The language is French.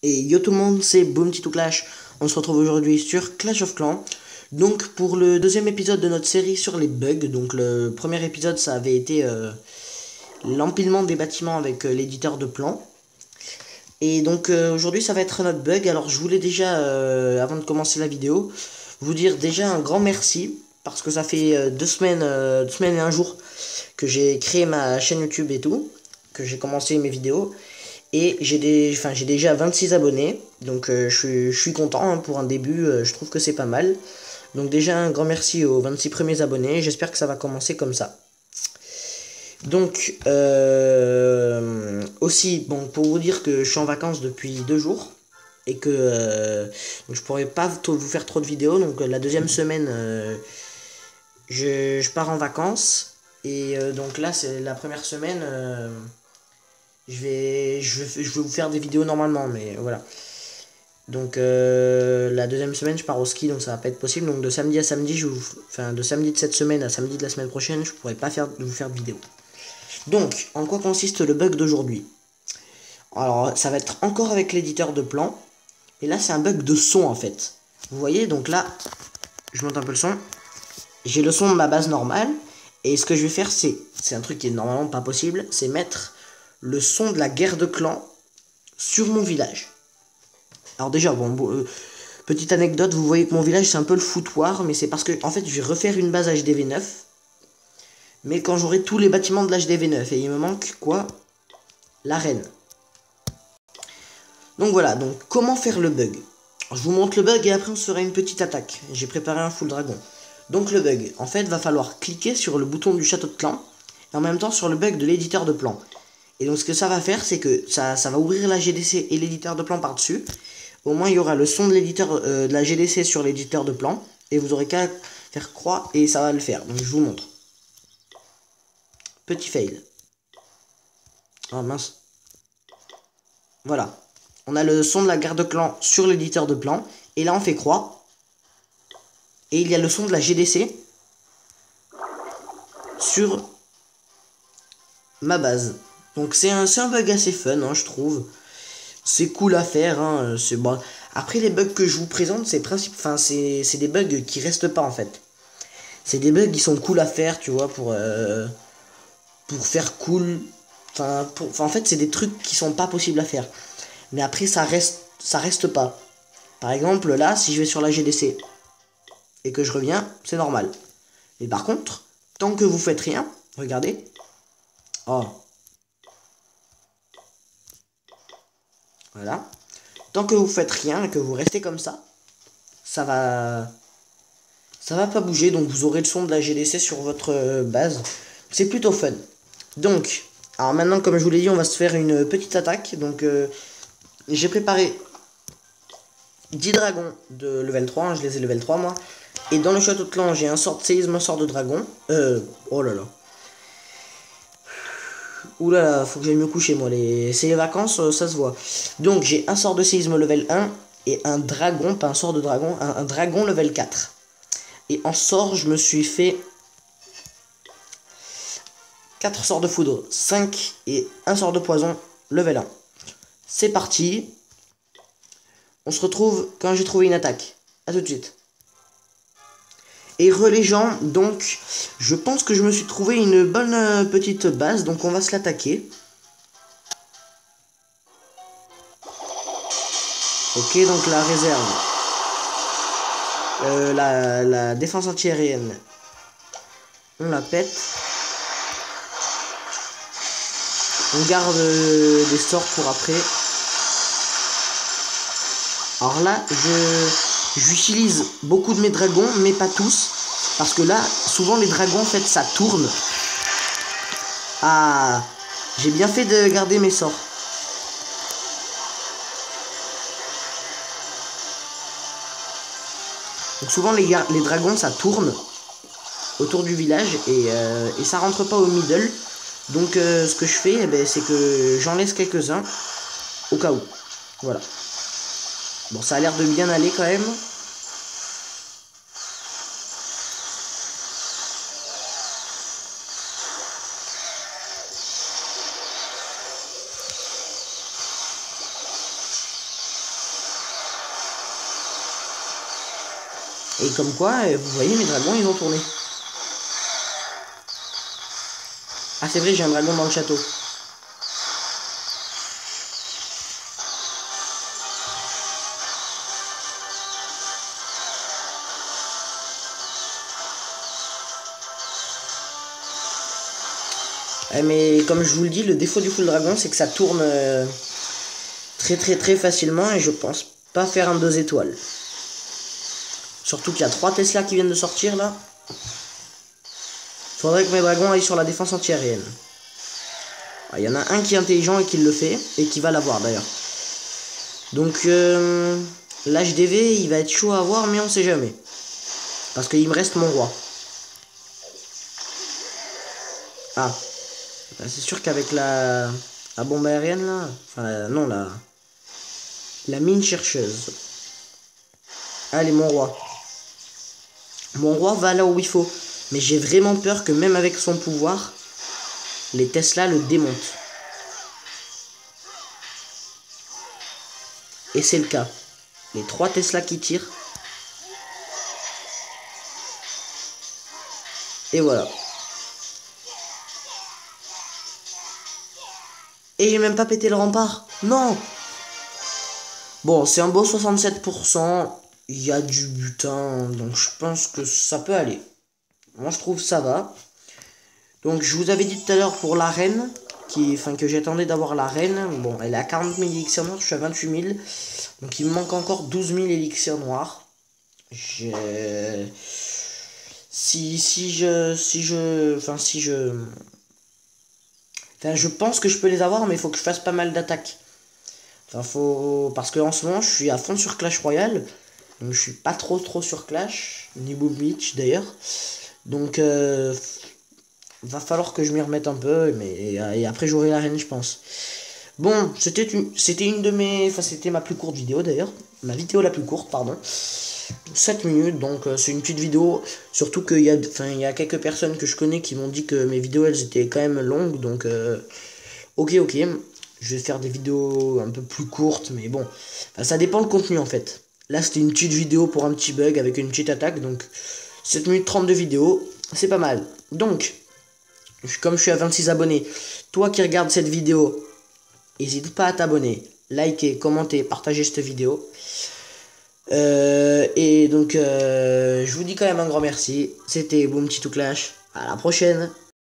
Et yo tout le monde, c'est Boom Clash. On se retrouve aujourd'hui sur Clash of Clans. Donc pour le deuxième épisode de notre série sur les bugs. Donc le premier épisode ça avait été l'empilement des bâtiments avec l'éditeur de plans. Et donc aujourd'hui ça va être notre bug. Alors je voulais déjà, avant de commencer la vidéo, vous dire déjà un grand merci. Parce que ça fait 2 semaines et un jour que j'ai créé ma chaîne YouTube et tout. Que j'ai commencé mes vidéos. Et j'ai déjà 26 abonnés, donc je suis content hein, pour un début, je trouve que c'est pas mal. Donc déjà un grand merci aux 26 premiers abonnés, j'espère que ça va commencer comme ça. Donc aussi, bon, pour vous dire que je suis en vacances depuis 2 jours, et que donc je pourrais pas vous faire trop de vidéos, donc la deuxième semaine, je pars en vacances, et donc là c'est la première semaine... je vais vous faire des vidéos normalement, mais voilà. Donc la deuxième semaine, je pars au ski, donc ça va pas être possible. Donc de samedi à samedi, de samedi de cette semaine à samedi de la semaine prochaine, je pourrai pas vous faire de vidéo. Donc, en quoi consiste le bug d'aujourd'hui? Alors, ça va être encore avec l'éditeur de plan. Et là, c'est un bug de son en fait. Vous voyez, donc là, je monte un peu le son. J'ai le son de ma base normale. Et ce que je vais faire, c'est un truc qui est normalement pas possible, c'est mettre le son de la guerre de clans sur mon village. Alors déjà, petite anecdote, vous voyez que mon village c'est un peu le foutoir, mais c'est parce que en fait je vais refaire une base HDV9, mais quand j'aurai tous les bâtiments de l'HDV9, et il me manque quoi? L'arène. Donc voilà, donc comment faire le bug? Je vous montre le bug et après on se fera une petite attaque. J'ai préparé un full dragon. Donc le bug, en fait, va falloir cliquer sur le bouton du château de clan, et en même temps sur le bug de l'éditeur de plan. Et donc ce que ça va faire, c'est que ça va ouvrir la GDC et l'éditeur de plan par-dessus. Au moins il y aura le son de l'éditeur de la GDC sur l'éditeur de plan. Et vous aurez qu'à faire croix et ça va le faire. Donc je vous montre. Petit fail. Oh mince. Voilà. On a le son de la garde de clan sur l'éditeur de plan. Et là on fait croix. Et il y a le son de la GDC sur ma base. Donc c'est un bug assez fun, hein, je trouve. C'est cool à faire, hein, c'est bon. Après les bugs que je vous présente, c'est des bugs qui restent pas en fait. C'est des bugs qui sont cool à faire, tu vois, pour faire cool. En fait, c'est des trucs qui sont pas possibles à faire. Mais après, ça reste pas. Par exemple, là, si je vais sur la GDC et que je reviens, c'est normal. Mais par contre, tant que vous faites rien, regardez. Oh, voilà. Tant que vous faites rien et que vous restez comme ça va pas bouger. Donc vous aurez le son de la GDC sur votre base. C'est plutôt fun. Donc, alors maintenant, comme je vous l'ai dit, on va se faire une petite attaque. Donc, j'ai préparé 10 dragons de level 3. Hein, je les ai level 3, moi. Et dans le château de clan, j'ai un sort de séisme, un sort de dragon. Oh là là. Ouh là là, faut que j'aille me coucher, moi. C'est les vacances, ça se voit. Donc, j'ai un sort de séisme level 1 et un dragon, pas un sort de dragon, un dragon level 4. Et en sort, je me suis fait 4 sorts de foudre, 5 et un sort de poison, level 1. C'est parti. On se retrouve quand j'ai trouvé une attaque. A tout de suite. Et les gens, donc, je pense que je me suis trouvé une bonne petite base, donc on va se l'attaquer. Ok, donc la réserve. La défense antiaérienne. On la pète. On garde des sorts pour après. Alors là, j'utilise beaucoup de mes dragons, mais pas tous. Parce que là, souvent les dragons, en fait, ça tourne. Ah, j'ai bien fait de garder mes sorts. Donc souvent les dragons, ça tourne autour du village et ça rentre pas au middle. Donc ce que je fais, eh ben, c'est que j'en laisse quelques-uns au cas où. Voilà. Bon, ça a l'air de bien aller quand même. Et comme quoi, vous voyez, mes dragons, ils ont tourné. Ah, c'est vrai, j'ai un dragon dans le château. Mais comme je vous le dis, le défaut du full dragon, c'est que ça tourne très facilement et je pense pas faire un 2 étoiles. Surtout qu'il y a 3 Tesla qui viennent de sortir là. Faudrait que mes dragons aillent sur la défense antiaérienne. Il y en a un qui est intelligent et qui le fait, et qui va l'avoir d'ailleurs. Donc l'HDV il va être chaud à avoir, mais on sait jamais. Parce qu'il me reste mon roi. Ah, c'est sûr qu'avec la bombe aérienne là, enfin non la mine chercheuse. Allez mon roi. Mon roi va là où il faut. Mais j'ai vraiment peur que même avec son pouvoir, les Tesla le démontent. Et c'est le cas. Les 3 Tesla qui tirent. Et voilà. Et j'ai même pas pété le rempart. Non. Bon, c'est un beau 67%. Il y a du butin. Donc je pense que ça peut aller. Moi je trouve ça va. Donc je vous avais dit tout à l'heure pour la reine. Que j'attendais d'avoir la reine. Bon, elle est à 40 000 élixirs noirs. Je suis à 28 000. Donc il me manque encore 12 000 élixirs noirs. Si je pense que je peux les avoir, mais il faut que je fasse pas mal d'attaques. Parce que en ce moment, je suis à fond sur Clash Royale. Donc je suis pas trop sur Clash, ni Boom Beach d'ailleurs. Donc va falloir que je m'y remette un peu, et après j'aurai la reine, je pense. Bon, c'était une de mes... Enfin, c'était ma plus courte vidéo d'ailleurs. Ma vidéo la plus courte, pardon. 7 minutes, donc c'est une petite vidéo. Surtout qu'il y a quelques personnes que je connais qui m'ont dit que mes vidéos, elles étaient quand même longues. Donc, ok. Je vais faire des vidéos un peu plus courtes, mais bon. Enfin, ça dépend le contenu, en fait. Là, c'était une petite vidéo pour un petit bug avec une petite attaque. Donc, 7 minutes 30 de vidéo, c'est pas mal. Donc, comme je suis à 26 abonnés, toi qui regardes cette vidéo, n'hésite pas à t'abonner, liker, commenter, partager cette vidéo. Et donc, je vous dis quand même un grand merci. C'était Boom Petit Tout Clash. À la prochaine.